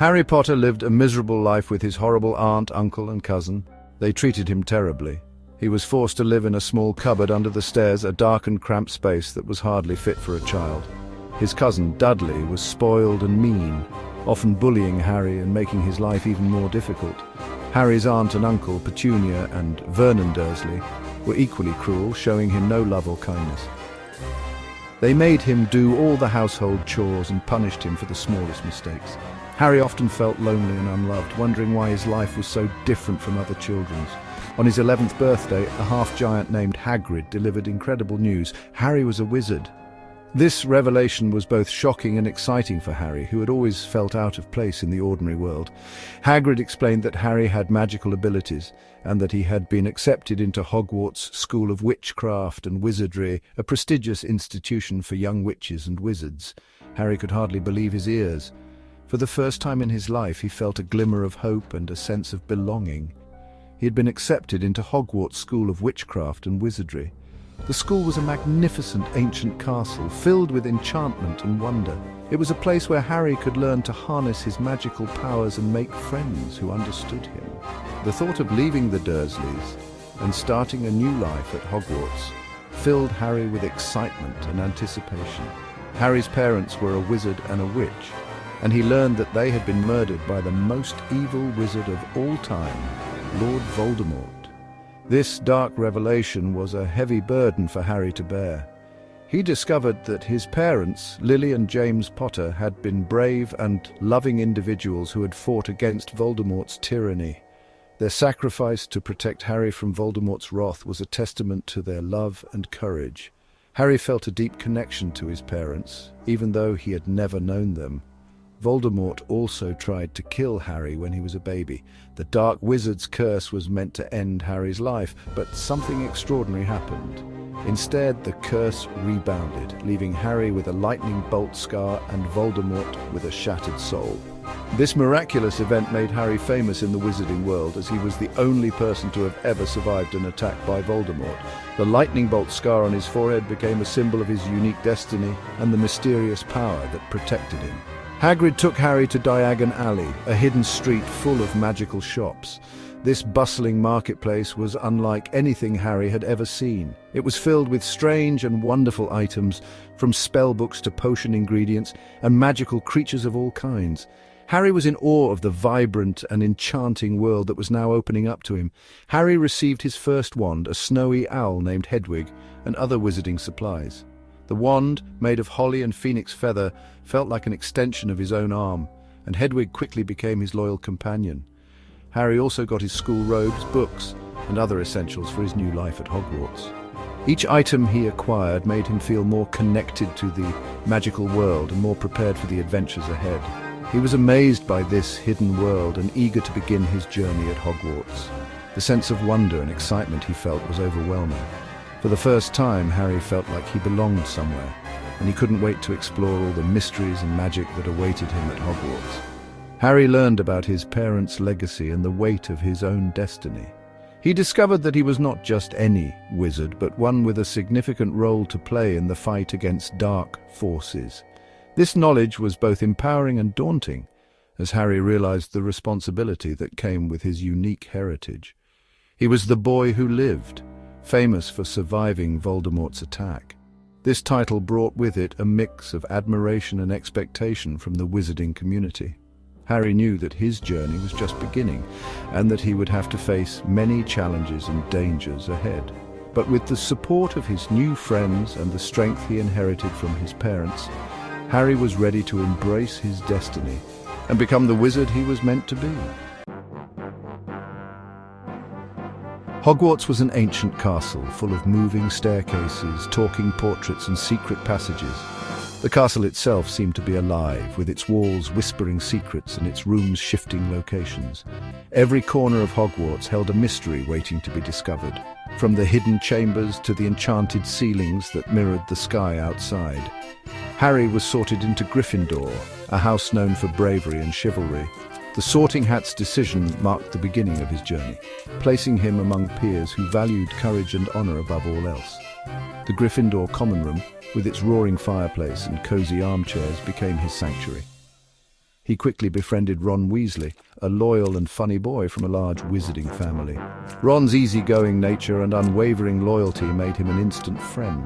Harry Potter lived a miserable life with his horrible aunt, uncle, and cousin. They treated him terribly. He was forced to live in a small cupboard under the stairs, a dark and cramped space that was hardly fit for a child. His cousin, Dudley, was spoiled and mean, often bullying Harry and making his life even more difficult. Harry's aunt and uncle, Petunia and Vernon Dursley, were equally cruel, showing him no love or kindness. They made him do all the household chores and punished him for the smallest mistakes. Harry often felt lonely and unloved, wondering why his life was so different from other children's. On his 11th birthday, a half-giant named Hagrid delivered incredible news. Harry was a wizard. This revelation was both shocking and exciting for Harry, who had always felt out of place in the ordinary world. Hagrid explained that Harry had magical abilities, and that he had been accepted into Hogwarts School of Witchcraft and Wizardry, a prestigious institution for young witches and wizards. Harry could hardly believe his ears. For the first time in his life, he felt a glimmer of hope and a sense of belonging. He had been accepted into Hogwarts School of Witchcraft and Wizardry. The school was a magnificent ancient castle filled with enchantment and wonder. It was a place where Harry could learn to harness his magical powers and make friends who understood him. The thought of leaving the Dursleys and starting a new life at Hogwarts filled Harry with excitement and anticipation. Harry's parents were a wizard and a witch, and he learned that they had been murdered by the most evil wizard of all time, Lord Voldemort. This dark revelation was a heavy burden for Harry to bear. He discovered that his parents, Lily and James Potter, had been brave and loving individuals who had fought against Voldemort's tyranny. Their sacrifice to protect Harry from Voldemort's wrath was a testament to their love and courage. Harry felt a deep connection to his parents, even though he had never known them. Voldemort also tried to kill Harry when he was a baby. The Dark Wizard's curse was meant to end Harry's life, but something extraordinary happened. Instead, the curse rebounded, leaving Harry with a lightning bolt scar and Voldemort with a shattered soul. This miraculous event made Harry famous in the wizarding world, as he was the only person to have ever survived an attack by Voldemort. The lightning bolt scar on his forehead became a symbol of his unique destiny and the mysterious power that protected him. Hagrid took Harry to Diagon Alley, a hidden street full of magical shops. This bustling marketplace was unlike anything Harry had ever seen. It was filled with strange and wonderful items, from spellbooks to potion ingredients, and magical creatures of all kinds. Harry was in awe of the vibrant and enchanting world that was now opening up to him. Harry received his first wand, a snowy owl named Hedwig, and other wizarding supplies. The wand, made of holly and phoenix feather, felt like an extension of his own arm, and Hedwig quickly became his loyal companion. Harry also got his school robes, books, and other essentials for his new life at Hogwarts. Each item he acquired made him feel more connected to the magical world and more prepared for the adventures ahead. He was amazed by this hidden world and eager to begin his journey at Hogwarts. The sense of wonder and excitement he felt was overwhelming. For the first time, Harry felt like he belonged somewhere, and he couldn't wait to explore all the mysteries and magic that awaited him at Hogwarts. Harry learned about his parents' legacy and the weight of his own destiny. He discovered that he was not just any wizard, but one with a significant role to play in the fight against dark forces. This knowledge was both empowering and daunting, as Harry realized the responsibility that came with his unique heritage. He was the boy who lived, famous for surviving Voldemort's attack. This title brought with it a mix of admiration and expectation from the wizarding community. Harry knew that his journey was just beginning, and that he would have to face many challenges and dangers ahead. But with the support of his new friends and the strength he inherited from his parents, Harry was ready to embrace his destiny and become the wizard he was meant to be. Hogwarts was an ancient castle full of moving staircases, talking portraits, and secret passages. The castle itself seemed to be alive, with its walls whispering secrets and its rooms shifting locations. Every corner of Hogwarts held a mystery waiting to be discovered, from the hidden chambers to the enchanted ceilings that mirrored the sky outside. Harry was sorted into Gryffindor, a house known for bravery and chivalry. The Sorting Hat's decision marked the beginning of his journey, placing him among peers who valued courage and honor above all else. The Gryffindor common room, with its roaring fireplace and cozy armchairs, became his sanctuary. He quickly befriended Ron Weasley, a loyal and funny boy from a large wizarding family. Ron's easygoing nature and unwavering loyalty made him an instant friend.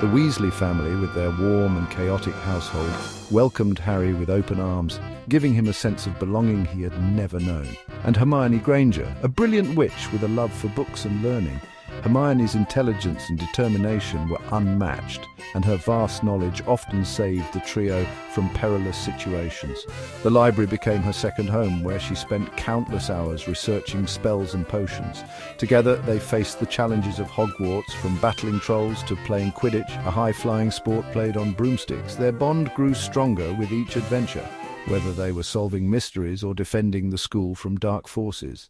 The Weasley family, with their warm and chaotic household, welcomed Harry with open arms, giving him a sense of belonging he had never known. And Hermione Granger, a brilliant witch with a love for books and learning. Hermione's intelligence and determination were unmatched, and her vast knowledge often saved the trio from perilous situations. The library became her second home, where she spent countless hours researching spells and potions. Together, they faced the challenges of Hogwarts, from battling trolls to playing Quidditch, a high-flying sport played on broomsticks. Their bond grew stronger with each adventure, whether they were solving mysteries or defending the school from dark forces.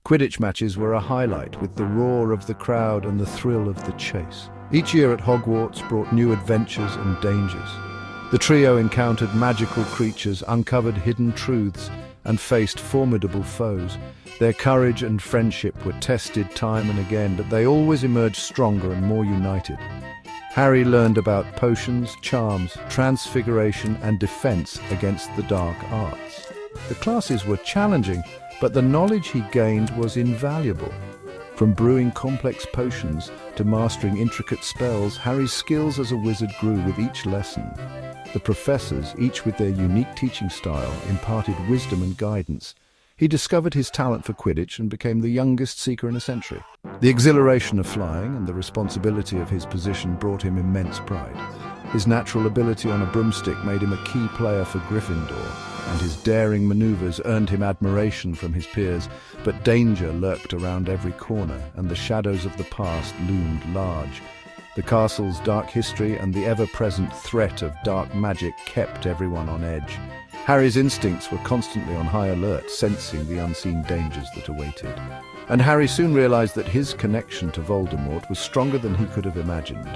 Quidditch matches were a highlight, with the roar of the crowd and the thrill of the chase. Each year at Hogwarts brought new adventures and dangers. The trio encountered magical creatures, uncovered hidden truths, and faced formidable foes. Their courage and friendship were tested time and again, but they always emerged stronger and more united. Harry learned about potions, charms, transfiguration, and defense against the dark arts. The classes were challenging, but the knowledge he gained was invaluable. From brewing complex potions to mastering intricate spells, Harry's skills as a wizard grew with each lesson. The professors, each with their unique teaching style, imparted wisdom and guidance. He discovered his talent for Quidditch and became the youngest Seeker in a century. The exhilaration of flying and the responsibility of his position brought him immense pride. His natural ability on a broomstick made him a key player for Gryffindor, and his daring maneuvers earned him admiration from his peers. But danger lurked around every corner, and the shadows of the past loomed large. The castle's dark history and the ever-present threat of dark magic kept everyone on edge. Harry's instincts were constantly on high alert, sensing the unseen dangers that awaited. And Harry soon realized that his connection to Voldemort was stronger than he could have imagined.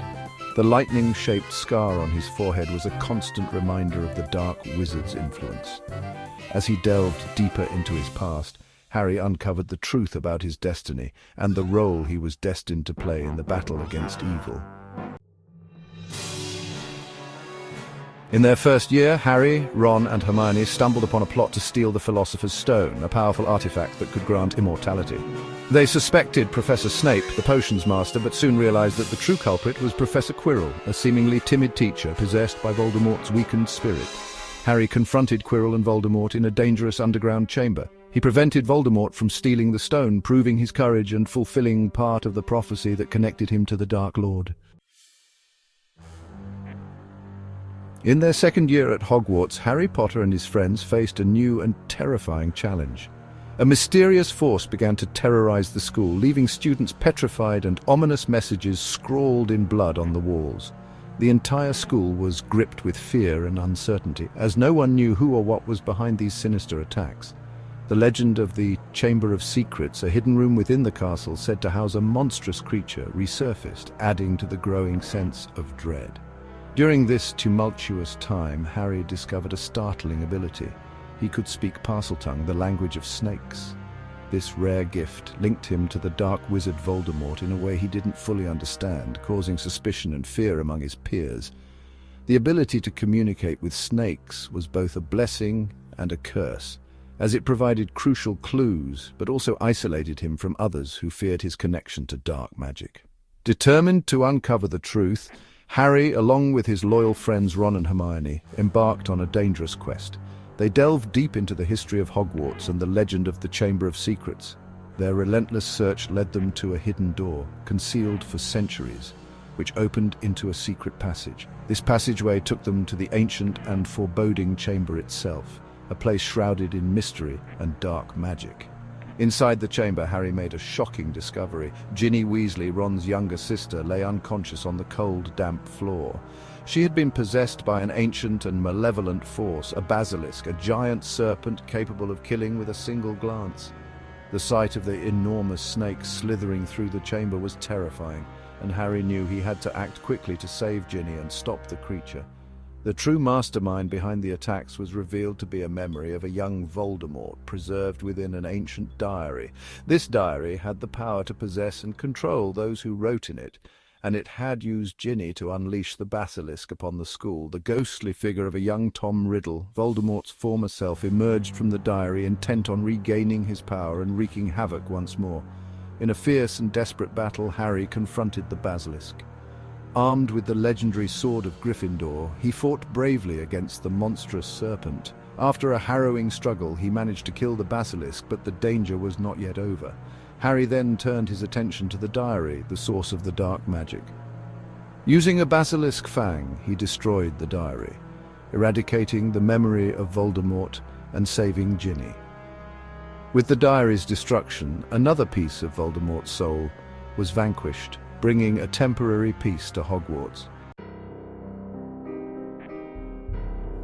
The lightning-shaped scar on his forehead was a constant reminder of the dark wizard's influence. As he delved deeper into his past, Harry uncovered the truth about his destiny and the role he was destined to play in the battle against evil. In their first year, Harry, Ron, and Hermione stumbled upon a plot to steal the Philosopher's Stone, a powerful artifact that could grant immortality. They suspected Professor Snape, the potions master, but soon realized that the true culprit was Professor Quirrell, a seemingly timid teacher possessed by Voldemort's weakened spirit. Harry confronted Quirrell and Voldemort in a dangerous underground chamber. He prevented Voldemort from stealing the stone, proving his courage and fulfilling part of the prophecy that connected him to the Dark Lord. In their second year at Hogwarts, Harry Potter and his friends faced a new and terrifying challenge. A mysterious force began to terrorize the school, leaving students petrified and ominous messages scrawled in blood on the walls. The entire school was gripped with fear and uncertainty, as no one knew who or what was behind these sinister attacks. The legend of the Chamber of Secrets, a hidden room within the castle said to house a monstrous creature, resurfaced, adding to the growing sense of dread. During this tumultuous time, Harry discovered a startling ability. He could speak Parseltongue, the language of snakes. This rare gift linked him to the dark wizard Voldemort in a way he didn't fully understand, causing suspicion and fear among his peers. The ability to communicate with snakes was both a blessing and a curse, as it provided crucial clues, but also isolated him from others who feared his connection to dark magic. Determined to uncover the truth, Harry, along with his loyal friends Ron and Hermione, embarked on a dangerous quest. They delved deep into the history of Hogwarts and the legend of the Chamber of Secrets. Their relentless search led them to a hidden door, concealed for centuries, which opened into a secret passage. This passageway took them to the ancient and foreboding chamber itself, a place shrouded in mystery and dark magic. Inside the chamber, Harry made a shocking discovery. Ginny Weasley, Ron's younger sister, lay unconscious on the cold, damp floor. She had been possessed by an ancient and malevolent force, a basilisk, a giant serpent capable of killing with a single glance. The sight of the enormous snake slithering through the chamber was terrifying, and Harry knew he had to act quickly to save Ginny and stop the creature. The true mastermind behind the attacks was revealed to be a memory of a young Voldemort preserved within an ancient diary. This diary had the power to possess and control those who wrote in it, and it had used Ginny to unleash the basilisk upon the school. The ghostly figure of a young Tom Riddle, Voldemort's former self, emerged from the diary, intent on regaining his power and wreaking havoc once more. In a fierce and desperate battle, Harry confronted the basilisk. Armed with the legendary sword of Gryffindor, he fought bravely against the monstrous serpent. After a harrowing struggle, he managed to kill the basilisk, but the danger was not yet over. Harry then turned his attention to the diary, the source of the dark magic. Using a basilisk fang, he destroyed the diary, eradicating the memory of Voldemort and saving Ginny. With the diary's destruction, another piece of Voldemort's soul was vanquished, bringing a temporary peace to Hogwarts.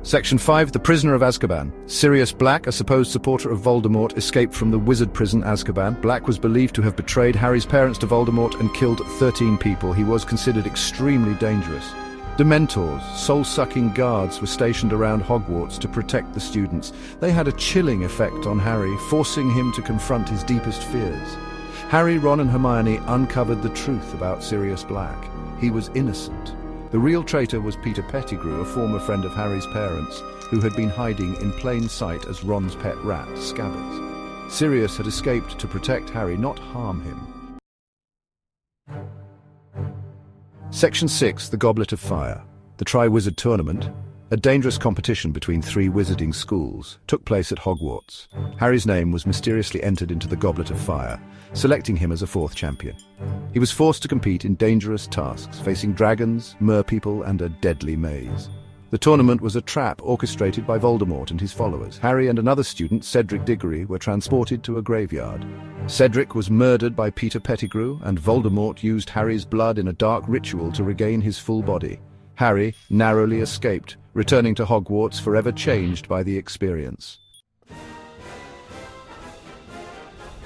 Section 5. The Prisoner of Azkaban. Sirius Black, a supposed supporter of Voldemort, escaped from the wizard prison Azkaban. Black was believed to have betrayed Harry's parents to Voldemort and killed 13 people. He was considered extremely dangerous. Dementors, soul-sucking guards, were stationed around Hogwarts to protect the students. They had a chilling effect on Harry, forcing him to confront his deepest fears. Harry, Ron and Hermione uncovered the truth about Sirius Black. He was innocent. The real traitor was Peter Pettigrew, a former friend of Harry's parents, who had been hiding in plain sight as Ron's pet rat, Scabbers. Sirius had escaped to protect Harry, not harm him. Section 6. The Goblet of Fire. The Triwizard Tournament, a dangerous competition between 3 wizarding schools, took place at Hogwarts. Harry's name was mysteriously entered into the Goblet of Fire, selecting him as a 4th champion. He was forced to compete in dangerous tasks, facing dragons, merpeople, and a deadly maze. The tournament was a trap orchestrated by Voldemort and his followers. Harry and another student, Cedric Diggory, were transported to a graveyard. Cedric was murdered by Peter Pettigrew, and Voldemort used Harry's blood in a dark ritual to regain his full body. Harry narrowly escaped, returning to Hogwarts forever changed by the experience.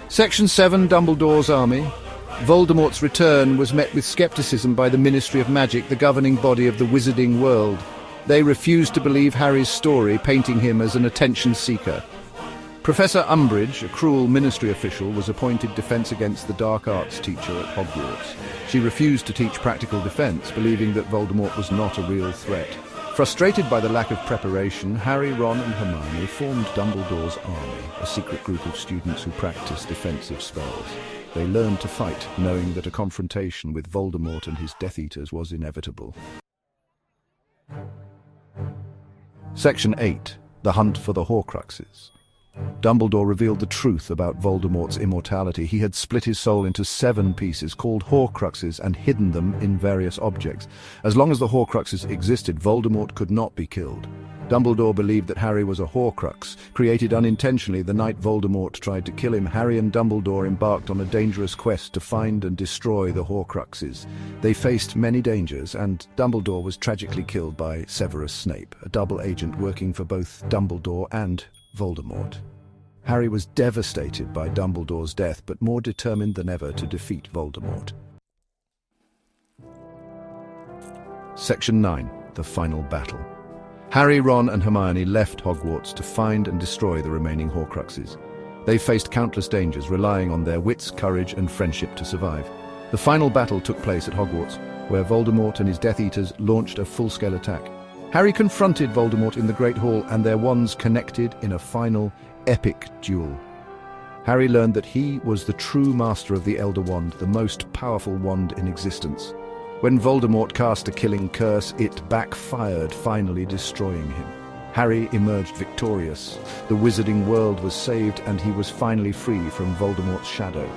Section 7. Dumbledore's Army. Voldemort's return was met with skepticism by the Ministry of Magic, the governing body of the wizarding world. They refused to believe Harry's story, painting him as an attention seeker. Professor Umbridge, a cruel ministry official, was appointed Defense Against the Dark Arts teacher at Hogwarts. She refused to teach practical defense, believing that Voldemort was not a real threat. Frustrated by the lack of preparation, Harry, Ron and Hermione formed Dumbledore's Army, a secret group of students who practiced defensive spells. They learned to fight, knowing that a confrontation with Voldemort and his Death Eaters was inevitable. Section 8. The Hunt for the Horcruxes. Dumbledore revealed the truth about Voldemort's immortality. He had split his soul into 7 pieces, called Horcruxes, and hidden them in various objects. As long as the Horcruxes existed, Voldemort could not be killed. Dumbledore believed that Harry was a Horcrux, created unintentionally the night Voldemort tried to kill him. Harry and Dumbledore embarked on a dangerous quest to find and destroy the Horcruxes. They faced many dangers, and Dumbledore was tragically killed by Severus Snape, a double agent working for both Dumbledore and Voldemort. Harry was devastated by Dumbledore's death, but more determined than ever to defeat Voldemort. Section 9. The Final Battle. Harry, Ron and Hermione left Hogwarts to find and destroy the remaining Horcruxes. They faced countless dangers, relying on their wits, courage and friendship to survive. The final battle took place at Hogwarts, where Voldemort and his Death Eaters launched a full-scale attack. Harry confronted Voldemort in the Great Hall, and their wands connected in a final, epic duel. Harry learned that he was the true master of the Elder Wand, the most powerful wand in existence. When Voldemort cast a killing curse, it backfired, finally destroying him. Harry emerged victorious. The wizarding world was saved, and he was finally free from Voldemort's shadow.